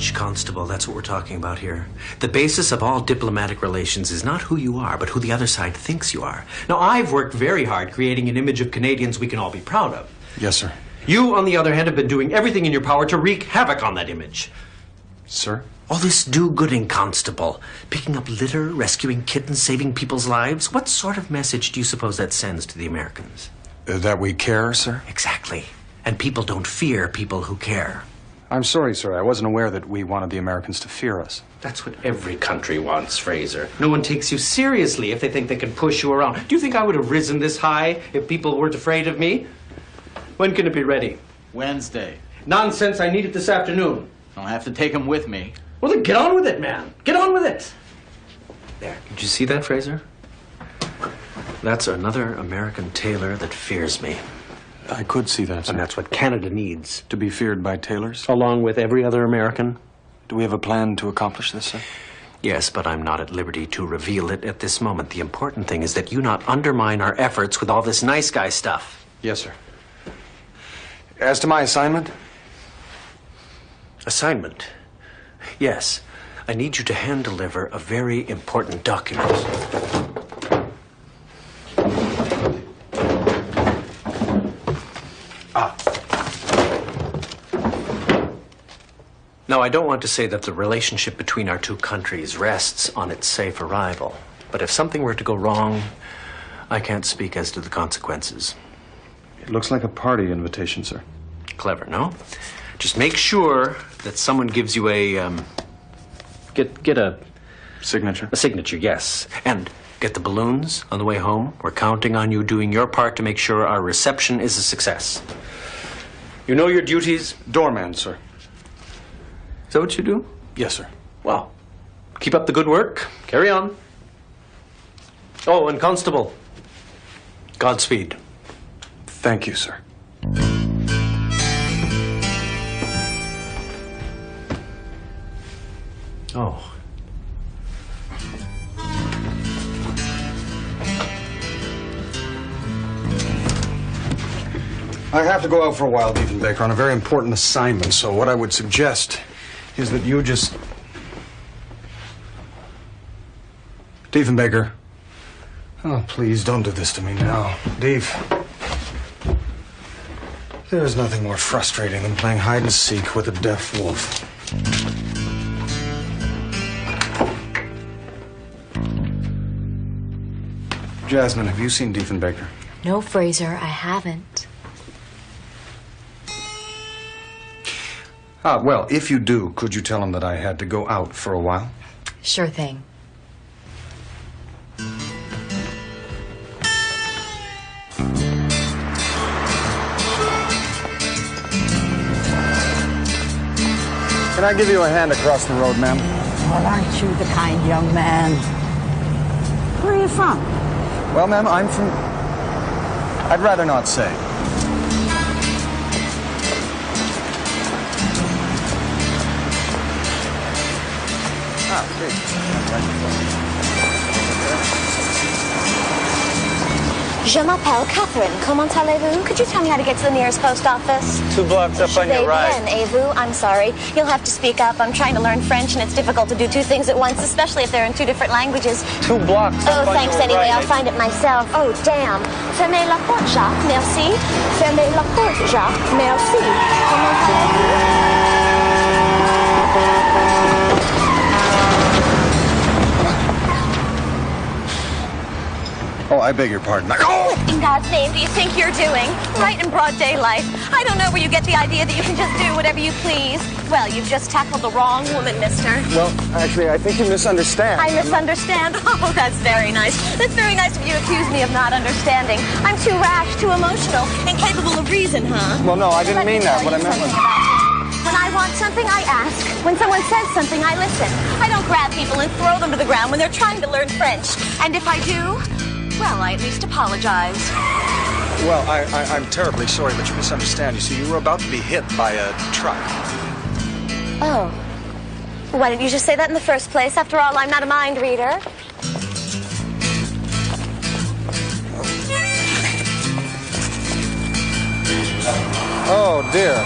image, Constable. That's what we're talking about here. The basis of all diplomatic relations is not who you are, but who the other side thinks you are. Now, I've worked very hard creating an image of Canadians we can all be proud of. Yes, sir. You, on the other hand, have been doing everything in your power to wreak havoc on that image. Sir? All this do-gooding, Constable. Picking up litter, rescuing kittens, saving people's lives. What sort of message do you suppose that sends to the Americans? That we care, sir? Exactly. And people don't fear people who care. I'm sorry, sir. I wasn't aware that we wanted the Americans to fear us. That's what every country wants, Fraser. No one takes you seriously if they think they can push you around. Do you think I would have risen this high if people weren't afraid of me? When can it be ready? Wednesday. Nonsense, I need it this afternoon. I'll have to take him with me. Well, then get on with it, man. Get on with it. There, did you see that, Fraser? That's another American tailor that fears me. I could see that, sir. And that's what Canada needs. To be feared by tailors? Along with every other American. Do we have a plan to accomplish this, sir? Yes, but I'm not at liberty to reveal it at this moment. The important thing is that you not undermine our efforts with all this nice guy stuff. Yes, sir. As to my assignment? Assignment? Yes. I need you to hand-deliver a very important document. Now, I don't want to say that the relationship between our two countries rests on its safe arrival. But if something were to go wrong, I can't speak as to the consequences. It looks like a party invitation, sir. Clever, no? Just make sure that someone gives you a, get a... Signature? A signature, yes. And get the balloons on the way home. We're counting on you doing your part to make sure our reception is a success. You know your duties? Doorman, sir. Is that what you do? Yes, sir. Well, keep up the good work. Carry on. Oh, and Constable, Godspeed. Thank you, sir. Oh. I have to go out for a while, Diefenbaker, on a very important assignment, so what I would suggest is that you just... Diefenbaker. Oh, please, don't do this to me now. Dief. There's nothing more frustrating than playing hide and seek with a deaf wolf. Jasmine, have you seen Diefenbaker? No, Fraser, I haven't. Well, if you do, could you tell him that I had to go out for a while? Sure thing. Can I give you a hand across the road, ma'am? Well, aren't you the kind young man? Where are you from? Well, ma'am, I'm from... I'd rather not say. Je m'appelle Catherine. Comment allez-vous? Could you tell me how to get to the nearest post office? 2 blocks up on your right. Et vous? I'm sorry. You'll have to speak up. I'm trying to learn French, and it's difficult to do 2 things at once, especially if they're in 2 different languages. 2 blocks up Oh, on thanks your anyway. right. I'll find it myself. Oh, damn. Fermez la porte, Jacques. Merci. Fermez la porte, Jacques. Merci. Comment allez-vous? Oh, I beg your pardon. What in God's name do you think you're doing? Right in broad daylight. I don't know where you get the idea that you can just do whatever you please. Well, you've just tackled the wrong woman, mister. Well, actually, I think you misunderstand. I misunderstand? Oh, that's very nice. That's very nice of you to accuse me of not understanding. I'm too rash, too emotional, incapable of reason, huh? Well, no, I didn't mean that. What I meant was... When I want something, I ask. When someone says something, I listen. I don't grab people and throw them to the ground when they're trying to learn French. And if I do, well, I at least apologize. Well, I'm terribly sorry, but you misunderstand. You see, you were about to be hit by a truck. Oh. Why didn't you just say that in the first place? After all, I'm not a mind reader. Oh, dear.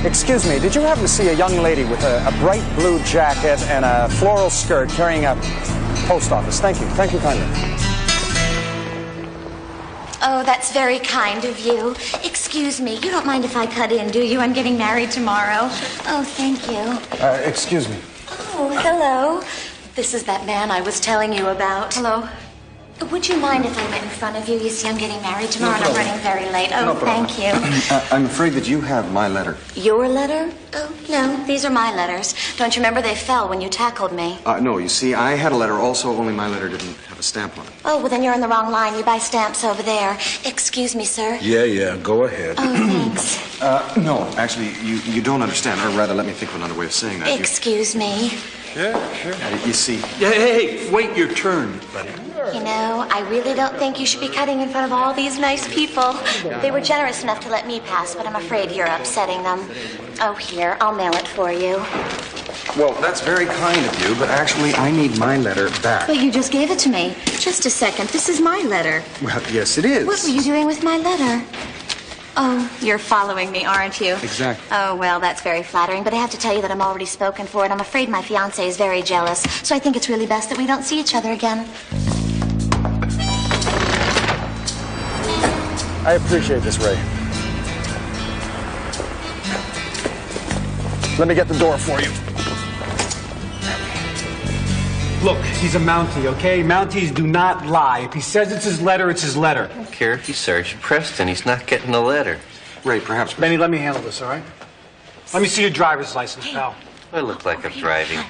Excuse me, did you happen to see a young lady with a bright blue jacket and a floral skirt carrying a post office? Thank you. Thank you kindly. Oh, that's very kind of you. Excuse me, you don't mind if I cut in, do you? I'm getting married tomorrow. Oh, thank you. Excuse me. Oh, hello. This is that man I was telling you about. Hello. Would you mind if I went in front of you? You see, I'm getting married tomorrow and I'm running very late. Oh, thank you. I'm afraid that you have my letter. Your letter? Oh, no, these are my letters. Don't you remember they fell when you tackled me? No, you see, I had a letter also, only my letter didn't have a stamp on it. Oh, well, then you're in the wrong line. You buy stamps over there. Excuse me, sir. Yeah, go ahead. Oh, thanks. No, actually, you don't understand. Or rather, let me think of another way of saying that. Excuse me. Yeah, sure. You see... Hey, wait your turn, buddy. You know, I really don't think you should be cutting in front of all these nice people. They were generous enough to let me pass, but I'm afraid you're upsetting them. Oh, here, I'll mail it for you. Well, that's very kind of you, but actually, I need my letter back. But you just gave it to me. Just a second. This is my letter. Well, yes, it is. What were you doing with my letter? Oh, you're following me, aren't you? Exactly. Oh, well, that's very flattering, but I have to tell you that I'm already spoken for, and I'm afraid my fiance is very jealous, so I think it's really best that we don't see each other again. I appreciate this, Ray. Let me get the door for you. Look, he's a Mountie, okay? Mounties do not lie. If he says it's his letter, it's his letter. I don't care if he's Sergeant Preston. He's not getting a letter. Ray, perhaps... Benny, let me handle this, all right? Let me see your driver's license, pal. I look like I'm driving.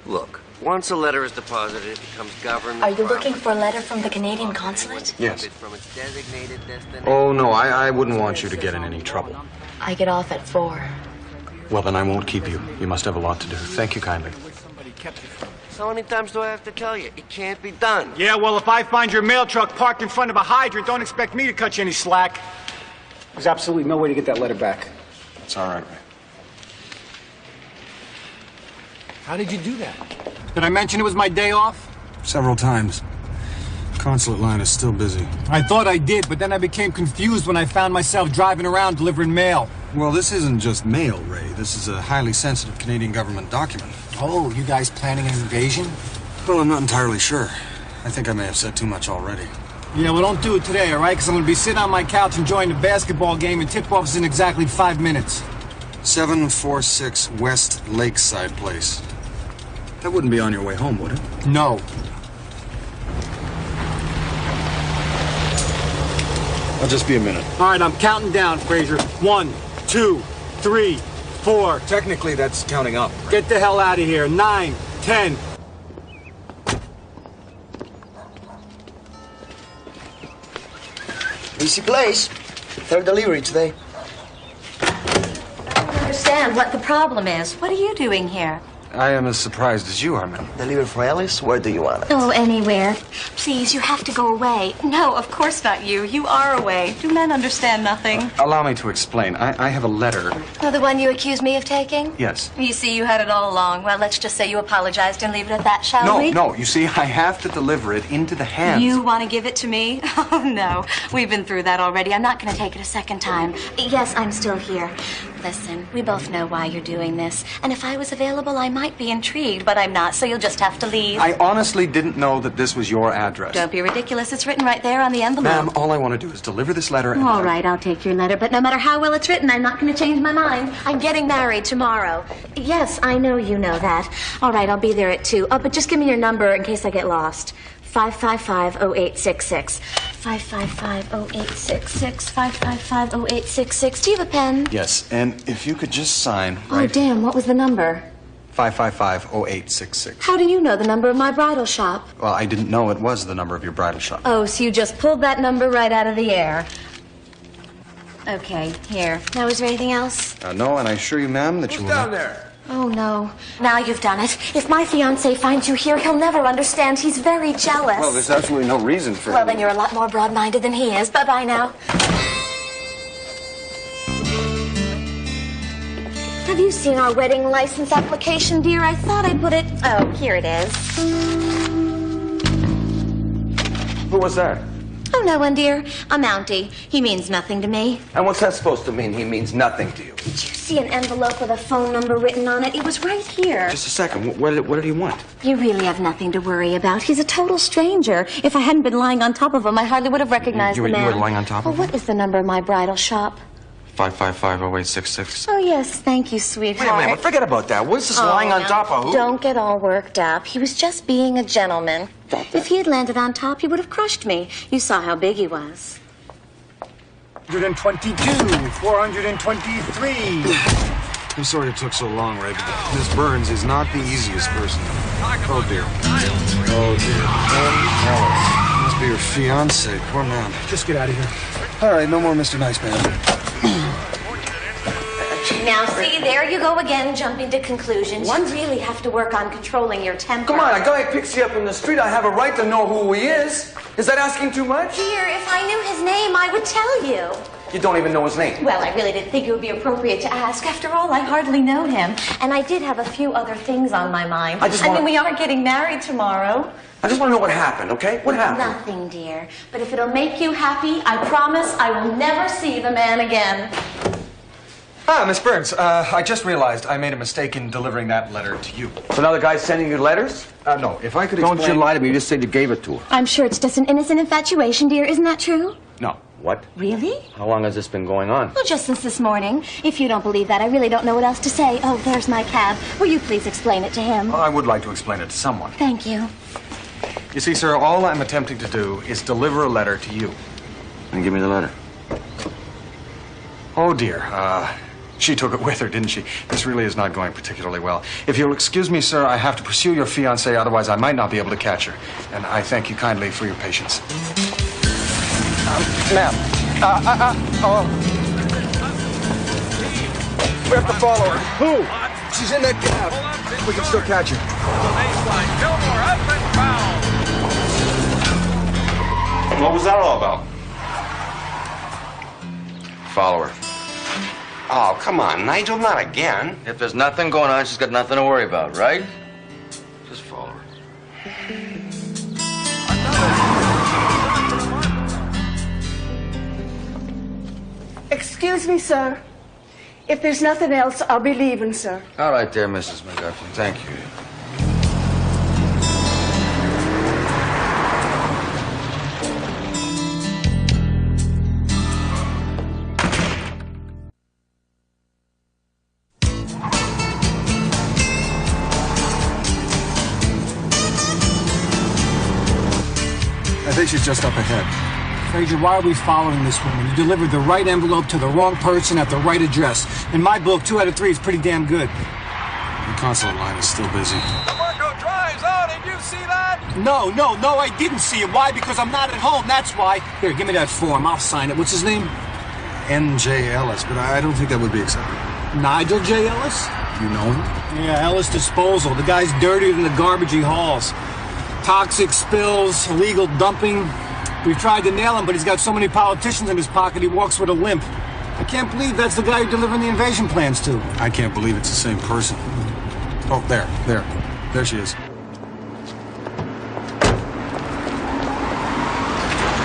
Look, once a letter is deposited, it becomes government. Are you looking for a letter from the Canadian consulate? Yes. From its designated destination. Oh, no, I wouldn't want you to get in any trouble. I get off at 4. Well, then I won't keep you. You must have a lot to do. Thank you kindly. How many times do I have to tell you? It can't be done. Yeah, well, if I find your mail truck parked in front of a hydrant, don't expect me to cut you any slack. There's absolutely no way to get that letter back. It's all right, Ray. How did you do that? Did I mention it was my day off? Several times. Consulate line is still busy. I thought I did, but then I became confused when I found myself driving around delivering mail. Well, this isn't just mail, Ray. This is a highly sensitive Canadian government document. Oh, you guys planning an invasion? Well, I'm not entirely sure. I think I may have said too much already. Yeah, well, don't do it today, all right? Because I'm going to be sitting on my couch enjoying the basketball game, and tip-off is in exactly 5 minutes. 746 West Lakeside Place. That wouldn't be on your way home, would it? No. I'll just be a minute. All right, I'm counting down, Fraser. 1, 2, 3, 4. Technically, that's counting up. Right? Get the hell out of here. 9, 10. Busy place. Third delivery today. I don't understand what the problem is. What are you doing here? I am as surprised as you are, ma'am. Delivery for Alice? Where do you want it? Oh, anywhere. Please, you have to go away. No, of course not you. You are away. Do men understand nothing? Allow me to explain. I have a letter. Oh, the one you accused me of taking? Yes. You see, you had it all along. Well, let's just say you apologized and leave it at that, shall we? No. You see, I have to deliver it into the hands. You want to give it to me? Oh, no. We've been through that already. I'm not going to take it a second time. Yes, I'm still here. Listen, we both know why you're doing this. And if I was available, I might be intrigued, but I'm not, so you'll just have to leave. I honestly didn't know that this was your address. Don't be ridiculous. It's written right there on the envelope. Ma'am, all I want to do is deliver this letter and... All right, I'll take your letter, but no matter how well it's written, I'm not going to change my mind. I'm getting married tomorrow. Yes, I know you know that. All right, I'll be there at 2. Oh, but just give me your number in case I get lost. 555-0866. 555-0866. 555-0866. Do you have a pen? Yes, and if you could just sign Oh, right... damn, what was the number? 555-0866. How do you know the number of my bridal shop? Well, I didn't know it was the number of your bridal shop. Oh, so you just pulled that number right out of the air. Okay, here. Now, is there anything else? No, and I assure you, ma'am, that you will Who's down not... there? Oh, no. Now you've done it. If my fiancé finds you here, he'll never understand. He's very jealous. Well, there's absolutely no reason for Well, him. then you're a lot more broad-minded than he is. Bye-bye now. Have you seen our wedding license application, dear? I thought I put it... Oh, here it is. Who was that? Oh, no one, dear. A Mountie. He means nothing to me. And what's that supposed to mean? He means nothing to you. Did you see an envelope with a phone number written on it? It was right here. Just a second. What did he want? You really have nothing to worry about. He's a total stranger. If I hadn't been lying on top of him, I hardly would have recognized the man. You were lying on top of him? What is the number of my bridal shop? 555-0866. Oh, yes. Thank you, sweetheart. Wait a minute. Forget about that. What's this lying on now, top of? Who? Don't get all worked up. He was just being a gentleman. If he had landed on top, he would have crushed me. You saw how big he was. 422, 423. I'm sorry it took so long, Ray, but Miss Burns is not the easiest person. Oh, dear. Oh, dear. Alice. Must be your fiancé. Poor man. Just get out of here. All right, no more Mr. Nice Man. Now, see, there you go again, jumping to conclusions. What? You really have to work on controlling your temper. Come on, a guy picks you up in the street. I have a right to know who he is. Is that asking too much? Dear, if I knew his name, I would tell you. You don't even know his name. Well, I really didn't think it would be appropriate to ask. After all, I hardly know him. And I did have a few other things on my mind. I mean, we are getting married tomorrow. I just want to know what happened, okay? What happened? Nothing, dear. But if it'll make you happy, I promise I will never see the man again. Ah, Miss Burns, I just realized I made a mistake in delivering that letter to you. So now the guy's sending you letters? No, if I could explain... Don't you lie to me. You just said you gave it to her. I'm sure it's just an innocent infatuation, dear. Isn't that true? No. What? Really? How long has this been going on? Well, just since this morning. If you don't believe that, I really don't know what else to say. Oh, there's my cab. Will you please explain it to him? Well, I would like to explain it to someone. Thank you. You see, sir, all I'm attempting to do is deliver a letter to you. And give me the letter. Oh, dear. She took it with her, didn't she? This really is not going particularly well. If you'll excuse me, sir, I have to pursue your fiancée, otherwise I might not be able to catch her. And I thank you kindly for your patience. Ma'am. We have to follow her. Who? She's in that cab. We can still catch her. What was that all about? Follow her. Oh, come on, Nigel, not again. If there's nothing going on, she's got nothing to worry about, right? Just follow her. Excuse me, sir. If there's nothing else, I'll be leaving, sir. All right there, Mrs. McGuffin. Thank you. I think she's just up ahead. Fraser, why are we following this woman? You delivered the right envelope to the wrong person at the right address. In my book, 2 out of 3 is pretty damn good. The consulate line is still busy. The Marco drives on, did you see that? No, I didn't see it. Why? Because I'm not at home, that's why. Here, give me that form. I'll sign it. What's his name? N.J. Ellis, but I don't think that would be acceptable. Nigel J. Ellis? You know him? Yeah, Ellis Disposal. The guy's dirtier than the garbage he hauls. Toxic spills, illegal dumping. We've tried to nail him, but he's got so many politicians in his pocket, he walks with a limp. I can't believe that's the guy you're delivering the invasion plans to. I can't believe it's the same person. Oh, there she is.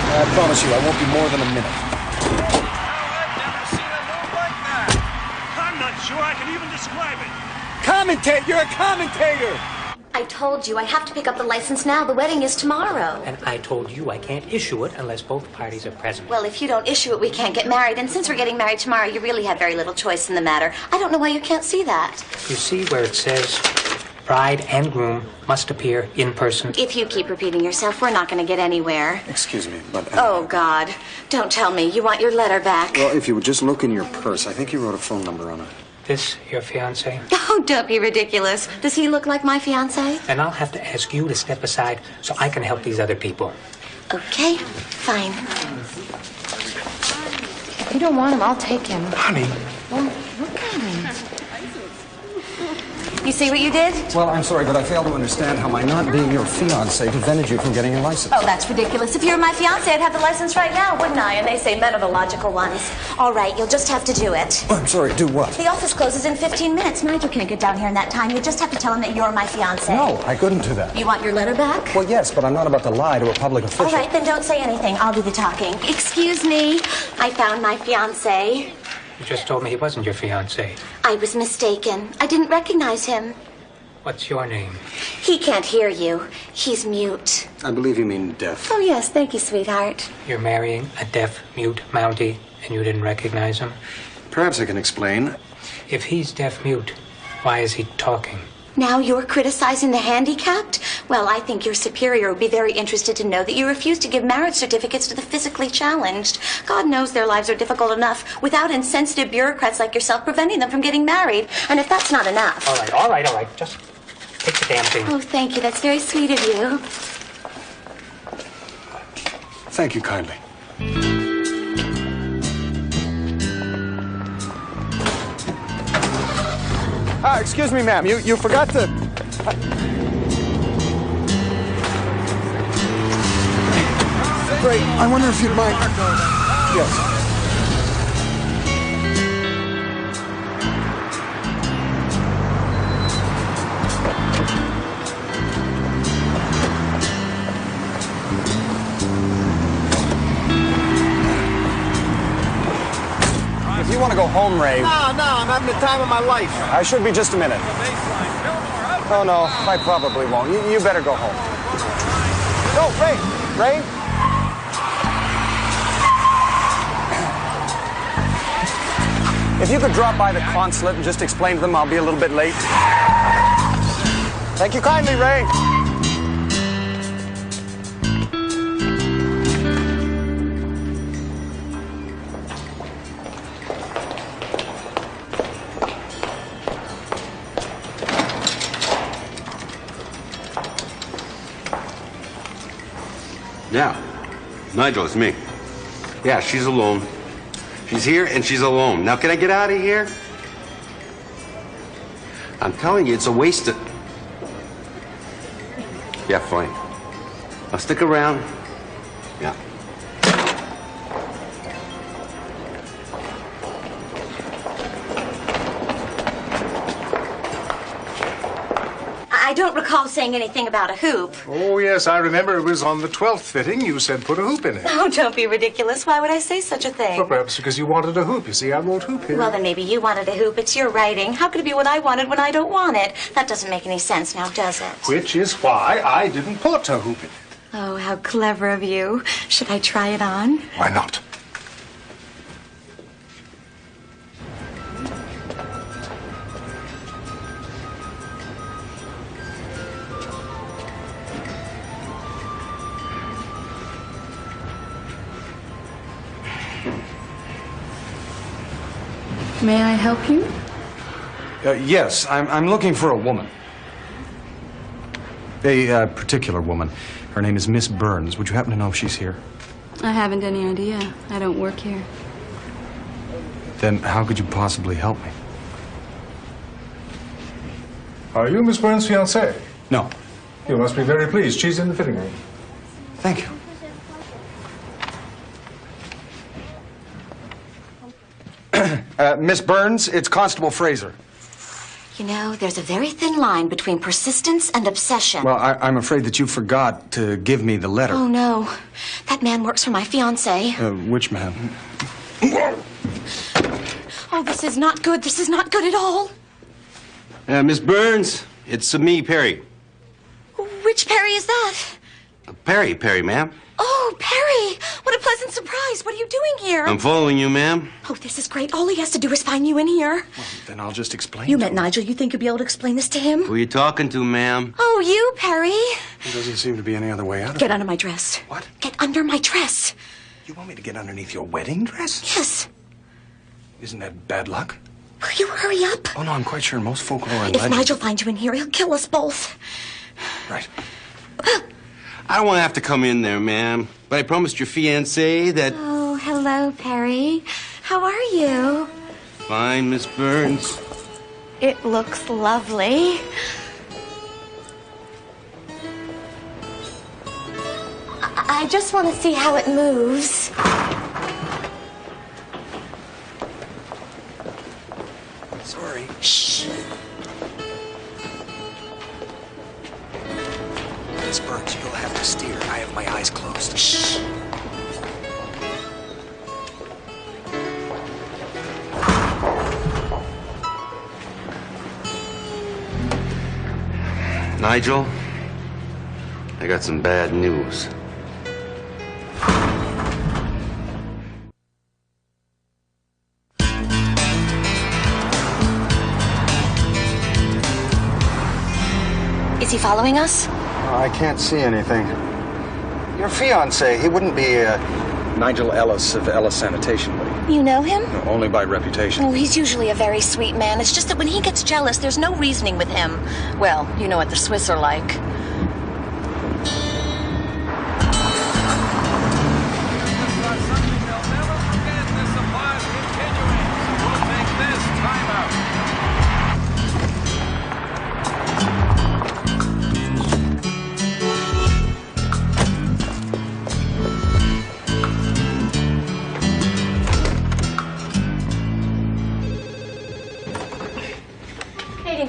I promise you, I won't be more than a minute. I've never seen a move like that. I'm not sure I can even describe it. Commentate! You're a commentator! I told you, I have to pick up the license now. The wedding is tomorrow. And I told you I can't issue it unless both parties are present. Well, if you don't issue it, we can't get married. And since we're getting married tomorrow, you really have very little choice in the matter. I don't know why you can't see that. You see where it says bride and groom must appear in person? If you keep repeating yourself, we're not going to get anywhere. Excuse me, but... Oh, God. Don't tell me. You want your letter back. Well, if you would just look in your purse, I think you wrote a phone number on it. This your fiancé? Oh, don't be ridiculous. Does he look like my fiancé? And I'll have to ask you to step aside so I can help these other people. Okay, fine. If you don't want him, I'll take him. Honey. Well, look at him. You see what you did? Well, I'm sorry, but I fail to understand how my not being your fiancé prevented you from getting a license. Oh, that's ridiculous. If you were my fiance, I'd have the license right now, wouldn't I? And they say men are the logical ones. All right, you'll just have to do it. I'm sorry, do what? The office closes in 15 minutes. Nigel can't get down here in that time. You just have to tell him that you're my fiance. No, I couldn't do that. You want your letter back? Well, yes, but I'm not about to lie to a public official. All right, then don't say anything. I'll do the talking. Excuse me. I found my fiance. You just told me he wasn't your fiancé. I was mistaken. I didn't recognize him. What's your name? He can't hear you. He's mute. I believe you mean deaf. Oh, yes. Thank you, sweetheart. You're marrying a deaf, mute Mountie, and you didn't recognize him? Perhaps I can explain. If he's deaf-mute, why is he talking? Now you're criticizing the handicapped? Well, I think your superior would be very interested to know that you refuse to give marriage certificates to the physically challenged. God knows their lives are difficult enough without insensitive bureaucrats like yourself preventing them from getting married. And if that's not enough... All right. Just take the damn thing. Oh, thank you. That's very sweet of you. Thank you kindly. Excuse me, ma'am. You forgot to... Great. I wonder if you'd mind... Yes. If you want to go home, Ray... No, I'm having the time of my life. I should be just a minute. Oh, no, I probably won't. You better go home. No, Ray! Ray? If you could drop by the consulate and just explain to them I'll be a little bit late. Thank you kindly, Ray. Yeah. Nigel, it's me. Yeah, she's alone. She's here and she's alone. Now, can I get out of here? I'm telling you, it's a waste of... Yeah, fine. I'll stick around. Yeah. I don't recall saying anything about a hoop. Oh, yes, I remember it was on the 12th fitting. You said put a hoop in it. Oh, don't be ridiculous. Why would I say such a thing? Well, perhaps because you wanted a hoop. You see, I wrote hoop here. Well, then maybe you wanted a hoop. It's your writing. How could it be what I wanted when I don't want it? That doesn't make any sense now, does it? Which is why I didn't put a hoop in it. Oh, how clever of you. Should I try it on? Why not? May I help you? Yes, I'm looking for a woman. A particular woman. Her name is Miss Burns. Would you happen to know if she's here? I haven't any idea. I don't work here. Then how could you possibly help me? Are you Miss Burns' fiancé? No. You must be very pleased. She's in the fitting room. Thank you. Miss Burns, it's Constable Fraser. You know, there's a very thin line between persistence and obsession. Well, I'm afraid that you forgot to give me the letter. Oh, no. That man works for my fiancé. Which man? Oh, this is not good. This is not good at all. Miss Burns, it's me, Perry. Which Perry is that? Perry, ma'am. Oh, Perry! What a pleasant surprise. What are you doing here? I'm following you, ma'am. Oh, this is great. All he has to do is find you in here. Well, then I'll just explain. You met Nigel. You think you'll be able to explain this to him? Who are you talking to, ma'am? Oh, you, Perry. There doesn't seem to be any other way out of it. Get under my dress. What? Get under my dress. You want me to get underneath your wedding dress? Yes. Isn't that bad luck? Will you hurry up? Oh, no, I'm quite sure most folklore and If legends... Nigel finds you in here, he'll kill us both. Right. I don't want to have to come in there, ma'am. But I promised your fiancé that... Oh, hello, Perry. How are you? Fine, Miss Burns. It looks lovely. I just want to see how it moves. Sorry. Shh. Miss Burns, you'll have to steer. I have my eyes closed. Shh. Nigel, I got some bad news. Is he following us? I can't see anything. Your fiance, he wouldn't be Nigel Ellis of Ellis Sanitation, would he? You know him? No, only by reputation. Oh, he's usually a very sweet man. It's just that when he gets jealous, there's no reasoning with him. Well, you know what the Swiss are like.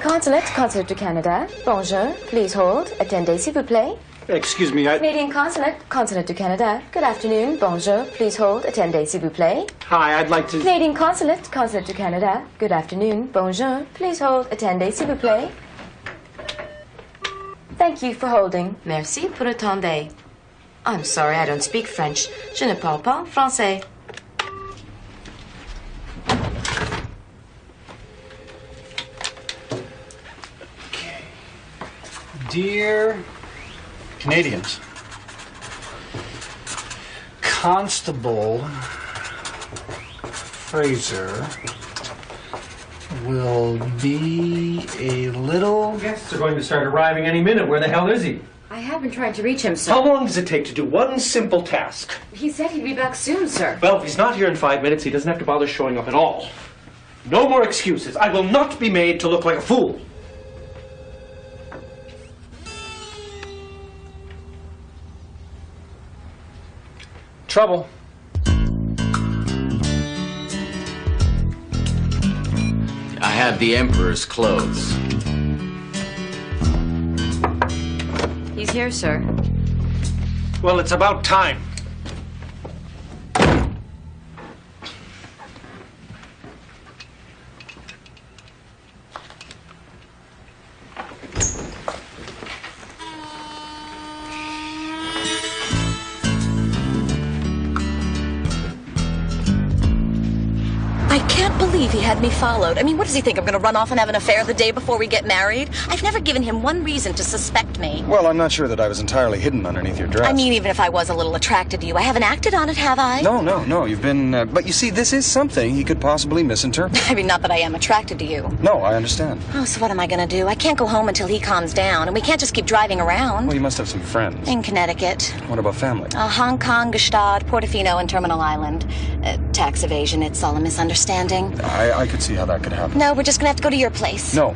Consulate, Consulate du Canada. Bonjour, please hold. Attendez, s'il vous plaît. Excuse me, Canadian Consulate, Consulate du Canada. Good afternoon. Bonjour, please hold. Attendez, s'il vous plaît. Hi, I'd like to... Canadian Consulate, Consulate du Canada. Good afternoon. Bonjour, please hold. Attendez, s'il vous plaît. Thank you for holding. Merci pour attendre. I'm sorry, I don't speak French. Je ne parle pas français. Dear Canadians, Constable Fraser will be a little... Guests are going to start arriving any minute. Where the hell is he? I have been trying to reach him, sir. How long does it take to do one simple task? He said he'd be back soon, sir. Well, if he's not here in 5 minutes, he doesn't have to bother showing up at all. No more excuses. I will not be made to look like a fool. Trouble. I have the Emperor's clothes. He's here, sir. Well, it's about time. I can't believe he had me followed. I mean, what does he think? I'm going to run off and have an affair the day before we get married? I've never given him one reason to suspect me. Well, I'm not sure that I was entirely hidden underneath your dress. I mean, even if I was a little attracted to you, I haven't acted on it, have I? No. You've been... but you see, this is something he could possibly misinterpret. I mean, not that I am attracted to you. No, I understand. Oh, so what am I going to do? I can't go home until he calms down, and we can't just keep driving around. Well, you must have some friends. In Connecticut. What about family? Hong Kong, Gstaad, Portofino, and Terminal Island. Tax evasion, it's all a misunderstanding. I could see how that could happen. No, we're just going to have to go to your place. No.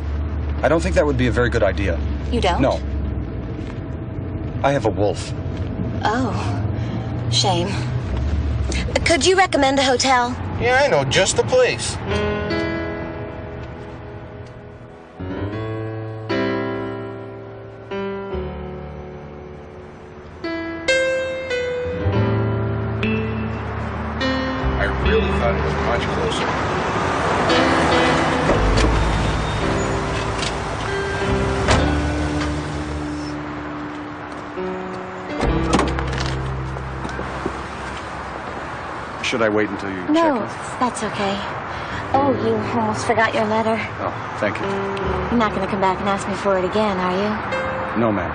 I don't think that would be a very good idea. You don't? No. I have a wolf. Oh, shame. Could you recommend a hotel? Yeah, I know just the place. I really thought it was much closer. Should I wait until you check No, in? that's okay. Oh, you almost forgot your letter. Oh, thank you. You're not going to come back and ask me for it again, are you? No, ma'am.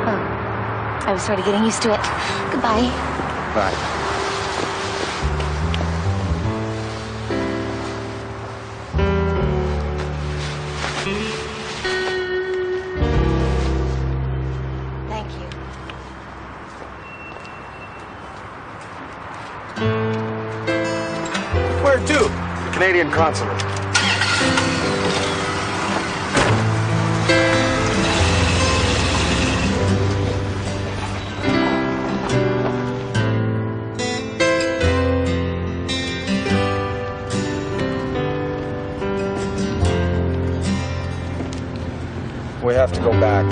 Oh, I was sort of getting used to it. Goodbye. Bye. Thank you. Where to? The Canadian consulate. We have to go back.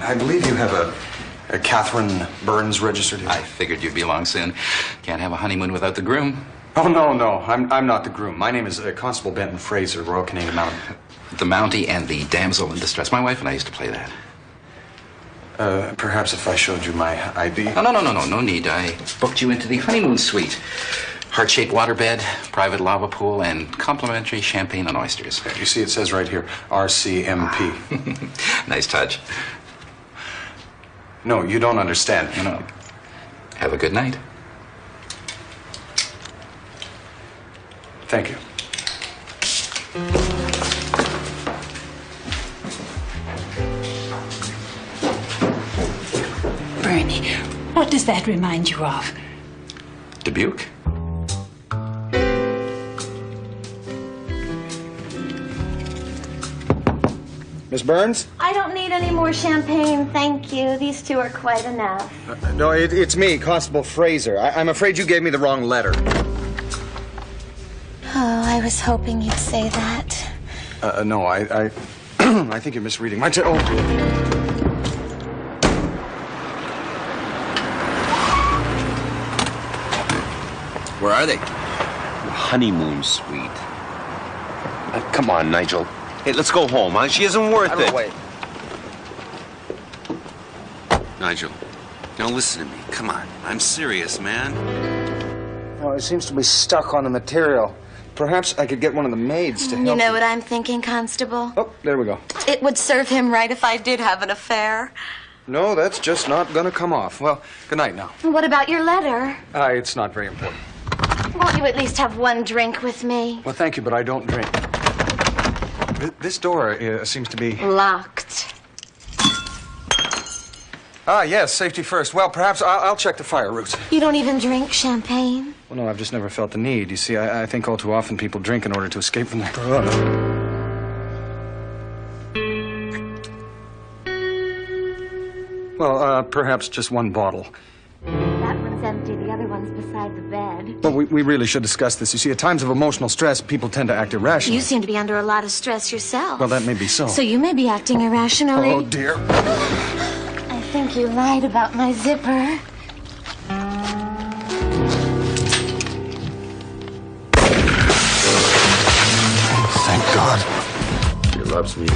I believe you have a Catherine Burns registered here. I figured you'd be along soon. Can't have a honeymoon without the groom. Oh, no. I'm not the groom. My name is Constable Benton Fraser, Royal Canadian Mounted. The Mountie and the Damsel in Distress. My wife and I used to play that. Perhaps if I showed you my ID. Oh, no need. I booked you into the honeymoon suite. Heart-shaped waterbed, private lava pool, and complimentary champagne and oysters. You see, it says right here, RCMP. Nice touch. No, you don't understand. No. Have a good night. Thank you. Bernie, what does that remind you of? Dubuque? Miss Burns? I don't need any more champagne, thank you. These two are quite enough. No, it's me, Constable Fraser. I'm afraid you gave me the wrong letter. Oh, I was hoping you'd say that. No, I I think you're misreading my... Oh, Where are they? Honeymoon suite. Come on, Nigel. Hey, let's go home, huh? She isn't worth it. Wait. Nigel, now listen to me. Come on. I'm serious, man. Oh, it seems to be stuck on the material. Perhaps I could get one of the maids to help You know what I'm thinking, Constable? Oh, there we go. It would serve him right if I did have an affair. No, that's just not gonna come off. Well, good night now. What about your letter? It's not very important. Won't you at least have one drink with me? Well, thank you, but I don't drink. This door seems to be... Locked. Ah, yes, safety first. Well, perhaps I'll check the fire routes. You don't even drink champagne? Well, no, I've just never felt the need. You see, I think all too often people drink in order to escape from their... Well, perhaps just one bottle. That one's empty. The other one's beside the bed. Well, we really should discuss this. You see, at times of emotional stress, people tend to act irrationally. You seem to be under a lot of stress yourself. Well, that may be so. So you may be acting irrationally. Oh, dear. I think you lied about my zipper. Thank God. She loves me.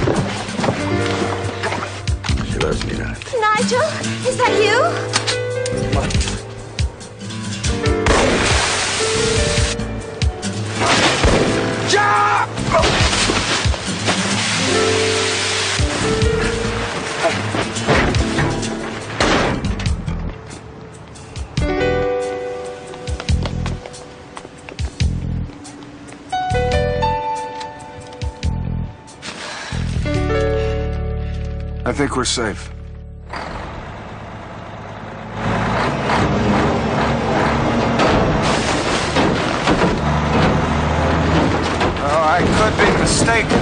She loves me not. Nigel, is that you? I think we're safe. Oh, I could be mistaken.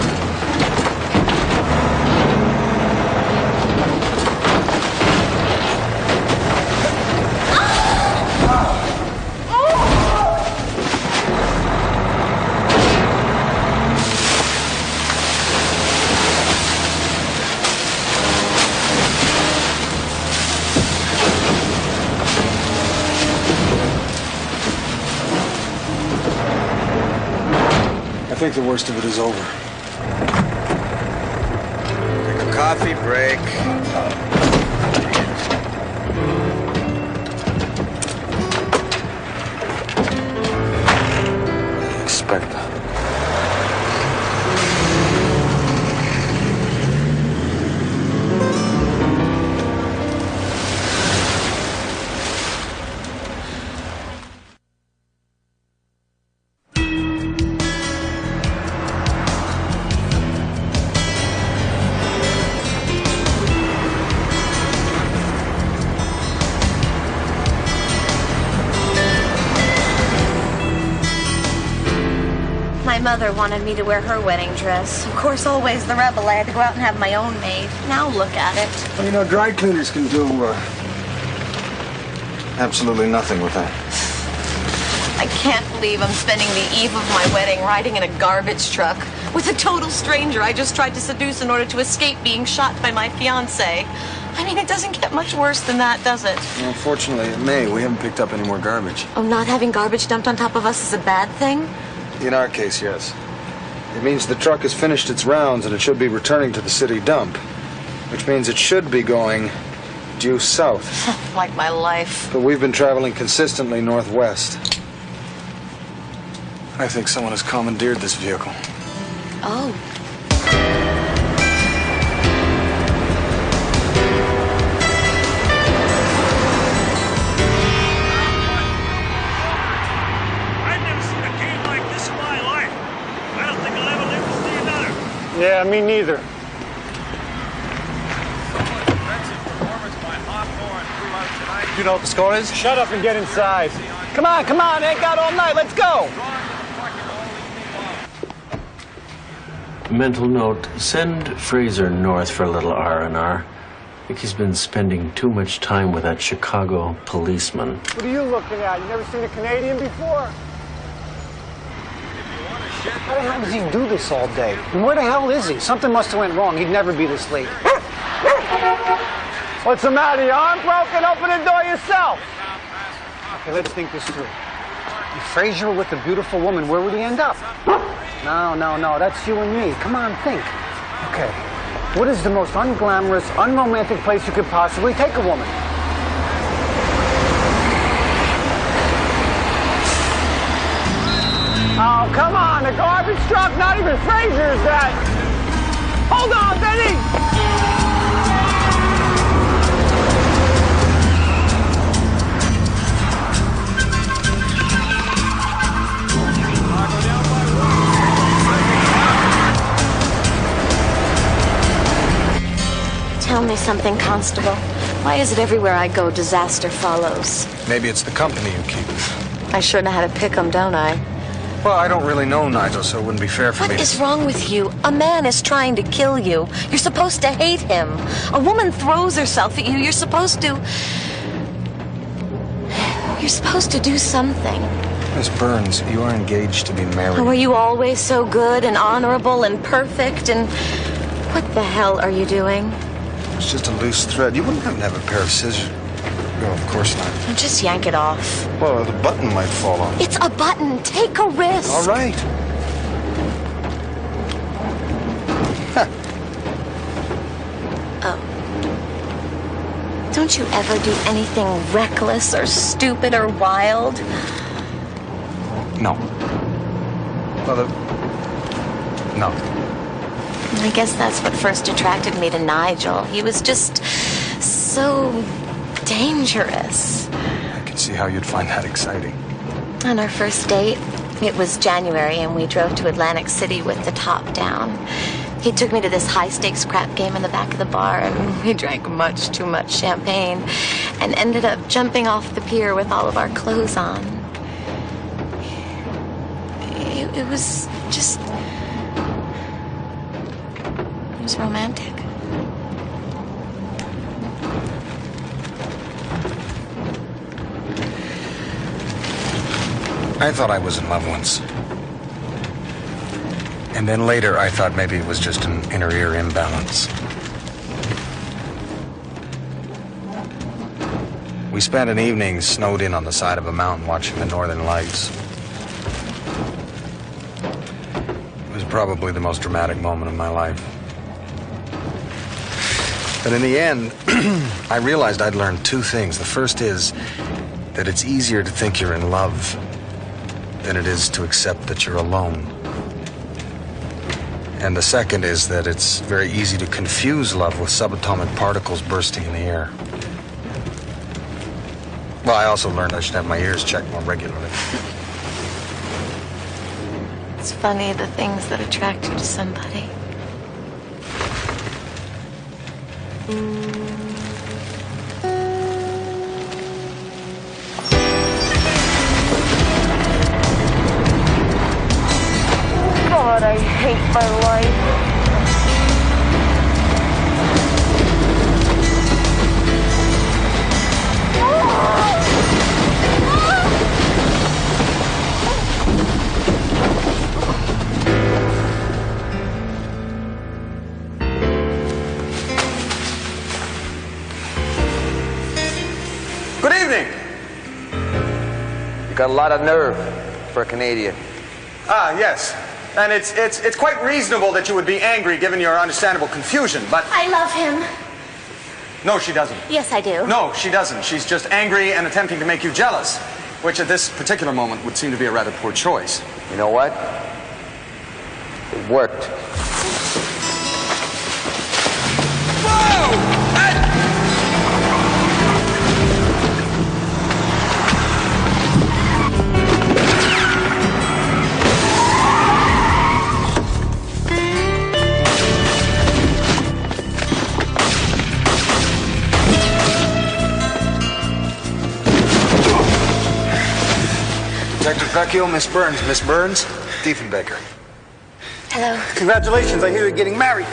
I think the worst of it is over. Take a coffee break. Expect that. mother wanted me to wear her wedding dress. Of course, always the rebel. I had to go out and have my own made. Now look at it. Well, you know, dry cleaners can do absolutely nothing with that. I can't believe I'm spending the eve of my wedding riding in a garbage truck with a total stranger I just tried to seduce in order to escape being shot by my fiance. I mean, it doesn't get much worse than that, does it? Well, unfortunately, it may. We haven't picked up any more garbage. Oh, not having garbage dumped on top of us is a bad thing? In our case, yes. It means the truck has finished its rounds and it should be returning to the city dump, which means it should be going due south. Like my life. But we've been traveling consistently northwest. I think someone has commandeered this vehicle. Oh. Yeah, me neither. You know what the score is? Shut up and get inside. Come on, ain't got all night. Let's go. Mental note, send Fraser north for a little R&R. I think he's been spending too much time with that Chicago policeman. What are you looking at? You never seen a Canadian before? How the hell does he do this all day? And where the hell is he? Something must have went wrong. He'd never be this late. What's the matter? Your arm broken? Open the door yourself. Okay, let's think this through. If Fraser were with a beautiful woman, where would he end up? No. That's you and me. Come on, think. Okay. What is the most unglamorous, unromantic place you could possibly take a woman? Oh, come on, the garbage truck, not even Fraser's that. Hold on, Benny! Tell me something, Constable. Why is it everywhere I go, disaster follows? Maybe it's the company you keep. I sure know how to pick 'em, don't I? Well, I don't really know Nigel, so it wouldn't be fair for me What to... is wrong with you? A man is trying to kill you. You're supposed to hate him. A woman throws herself at you. You're supposed to do something. Miss Burns, you are engaged to be married. Oh, were you always so good and honorable and perfect? And what the hell are you doing? It's just a loose thread. You wouldn't happen to have a pair of scissors. No, of course not. Just yank it off. Well, the button might fall off. It's a button. Take a risk. All right. Huh. Oh. Don't you ever do anything reckless or stupid or wild? No. Well, no. I guess that's what first attracted me to Nigel. He was just so dangerous. I can see how you'd find that exciting. On our first date, it was January, and we drove to Atlantic City with the top down. He took me to this high-stakes crap game in the back of the bar, and we drank much too much champagne and ended up jumping off the pier with all of our clothes on. It was just... It was romantic. I thought I was in love once. And then later, I thought maybe it was just an inner ear imbalance. We spent an evening snowed in on the side of a mountain watching the northern lights. It was probably the most dramatic moment of my life. But in the end, I realized I'd learned two things. The first is that it's easier to think you're in love than it is to accept that you're alone. And the second is that it's very easy to confuse love with subatomic particles bursting in the air. Well, I also learned I should have my ears checked more regularly. It's funny, the things that attract you to somebody. God, I hate my life. Good evening. You got a lot of nerve for a Canadian. Ah, yes. And it's quite reasonable that you would be angry given your understandable confusion, but... I love him. No, she doesn't. Yes, I do. No, she doesn't. She's just angry and attempting to make you jealous, which at this particular moment would seem to be a rather poor choice. You know what? It worked. Detective Vecchio, Miss Burns. Miss Burns, Diefenbaker. Hello. Congratulations, I hear you're getting married.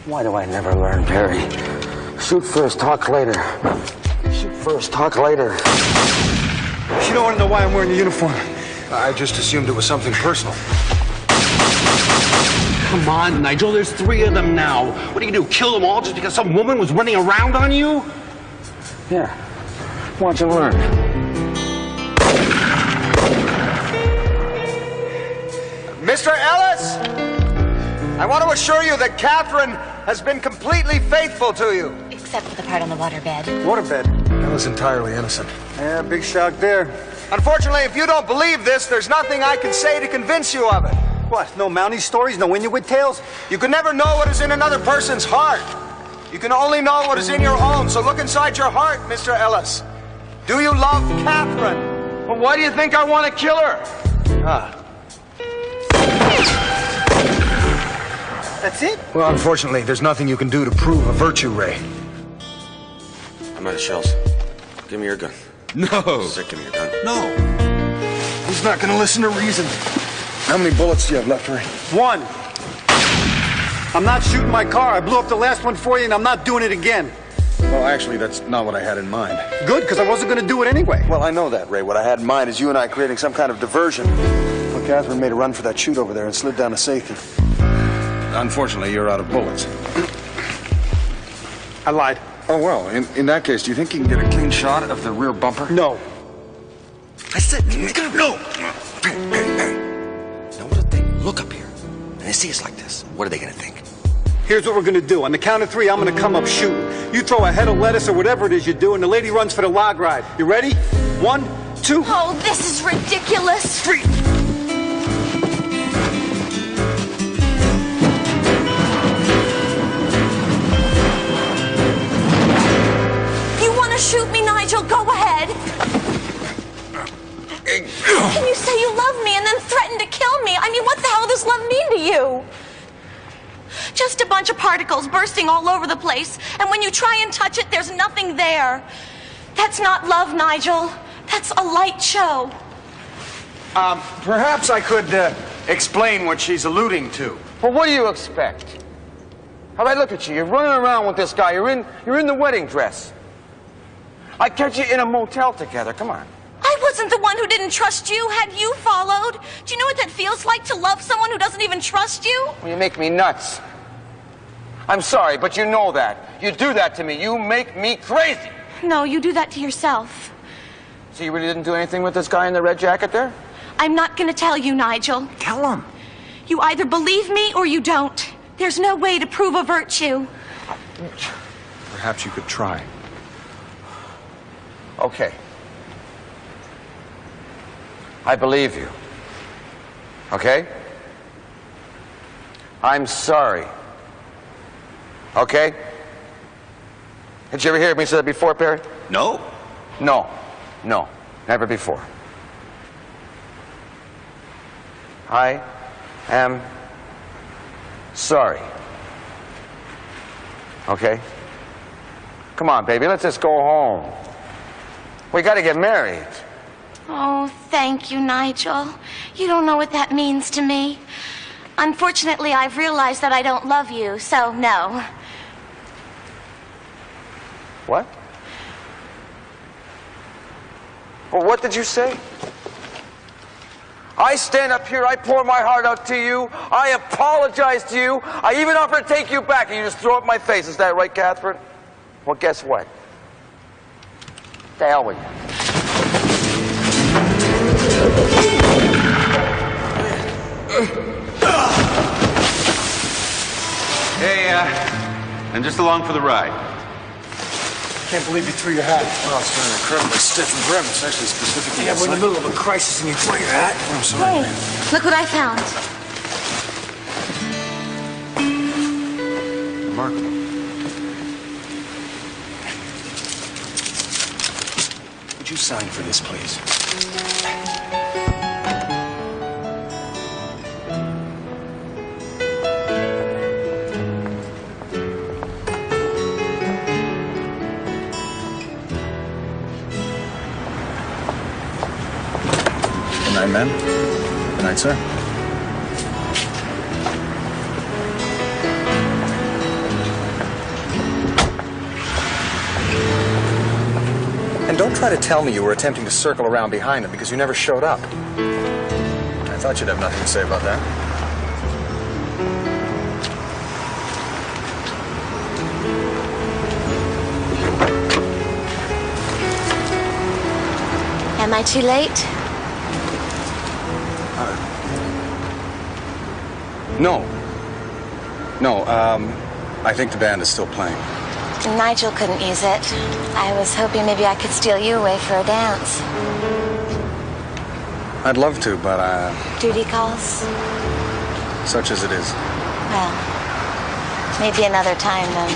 Why do I never learn, Perry? Shoot first, talk later. Shoot first, talk later. You don't want to know why I'm wearing the uniform. I just assumed it was something personal. Come on, Nigel, there's 3 of them now. What are you gonna do, kill them all just because some woman was running around on you? Yeah. Watch and learn. Mr. Ellis, I want to assure you that Catherine has been completely faithful to you. Except for the part on the waterbed. Waterbed. Ella's entirely innocent. Yeah, big shock there. Unfortunately, if you don't believe this, there's nothing I can say to convince you of it. What, no Mountie stories, no Inuit tales? You can never know what is in another person's heart. You can only know what is in your own, so look inside your heart, Mr. Ellis. Do you love Catherine? Well, why do you think I want to kill her? Ah. That's it? Well, unfortunately, there's nothing you can do to prove a virtue, Ray. I'm out of shells. Give me your gun. No. Sick, give me your gun. No. He's not going to listen to reason. How many bullets do you have left, Ray? 1. I'm not shooting my car. I blew up the last one for you, and I'm not doing it again. Well, actually, that's not what I had in mind. Good, because I wasn't going to do it anyway. Well, I know that, Ray. What I had in mind is you and I creating some kind of diversion. Well, Catherine made a run for that chute over there and slid down a safety. Unfortunately, you're out of bullets. I lied. Oh, well, in that case, do you think you can get a clean shot of the rear bumper? No. I said, no. Now, what if they look up here and they see us like this? What are they going to think? Here's what we're going to do. On the count of 3, I'm going to come up shooting. You throw a head of lettuce or whatever it is you do, and the lady runs for the log ride. You ready? 1, 2. Oh, this is ridiculous. 3. You want to shoot me, Nigel? Go ahead. Can you say you love me and then threaten to kill me? I mean, what the hell does love mean to you? Just a bunch of particles bursting all over the place, and when you try and touch it, there's nothing there. That's not love, Nigel. That's a light show. Perhaps I could explain what she's alluding to. Well, what do you expect? How about look at you? You're running around with this guy. You're in the wedding dress. I catch you in a motel together. Come on. I wasn't the one who didn't trust you. Had you followed? Do you know what that feels like to love someone who doesn't even trust you? Well, you make me nuts. I'm sorry, but you know that. You do that to me. You make me crazy. No, you do that to yourself. So you really didn't do anything with this guy in the red jacket there? I'm not going to tell you, Nigel. Tell him. You either believe me or you don't. There's no way to prove a virtue. Perhaps you could try. Okay. I believe you. Okay? I'm sorry. Okay? Did you ever hear me say that before, Perry? No. No. No. Never before. I am sorry. Okay? Come on, baby, let's just go home. We gotta get married. Oh, thank you, Nigel. You don't know what that means to me. Unfortunately, I've realized that I don't love you, so no. What? Well, what did you say? I stand up here, I pour my heart out to you, I apologize to you, I even offer to take you back, and you just throw it in my face. Is that right, Catherine? Well, guess what? The hell with you. Hey, I'm just along for the ride. Can't believe you threw your hat. Well, it's been an incredibly stiff and grim, especially specifically. Yeah, we're in the middle of a crisis and you throw your hat. Oh, I'm sorry, man. Look what I found. Remarkable. Would you sign for this, please? Good night, men. Good night, sir. And don't try to tell me you were attempting to circle around behind him because you never showed up. I thought you'd have nothing to say about that. Am I too late? No. No, I think the band is still playing. Nigel couldn't use it. I was hoping maybe I could steal you away for a dance. I'd love to, but, Duty calls? such as it is. Well, maybe another time then.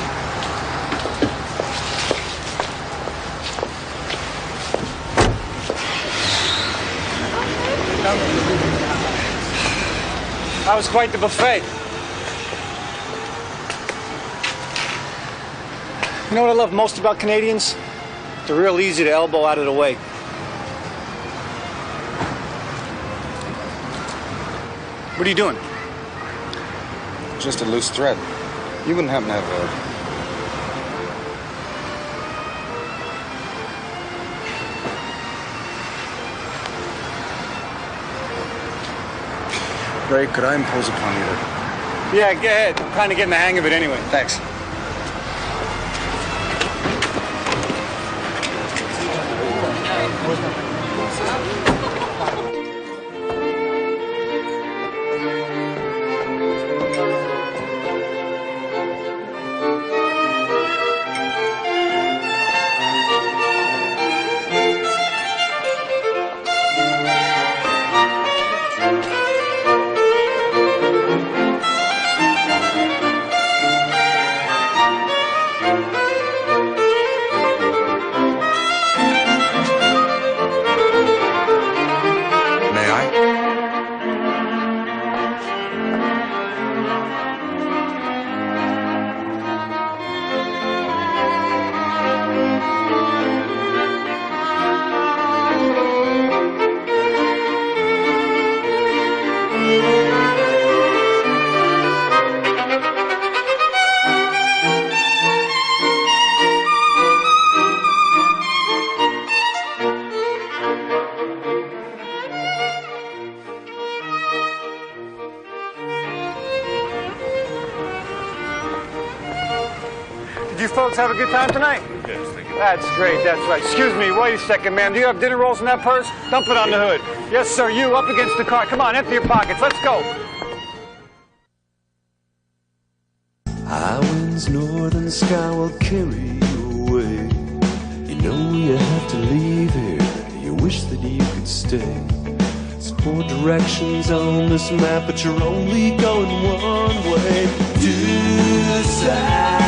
That was quite the buffet. You know what I love most about Canadians? They're real easy to elbow out of the way. What are you doing? Just a loose thread. You wouldn't happen to have Ray, could I impose upon you to... Yeah, go ahead. I'm kind of getting the hang of it anyway. Thanks. Did you folks have a good time tonight? Yes, thank you. That's great, that's right. Excuse me, wait a second, ma'am. Do you have dinner rolls in that purse? Dump it on the hood. Yes, sir, you, up against the car. Come on, empty your pockets. Let's go. High winds, northern sky will carry you away. You know you have to leave here. You wish that you could stay. There's 4 directions on this map, but you're only going one way. Due south.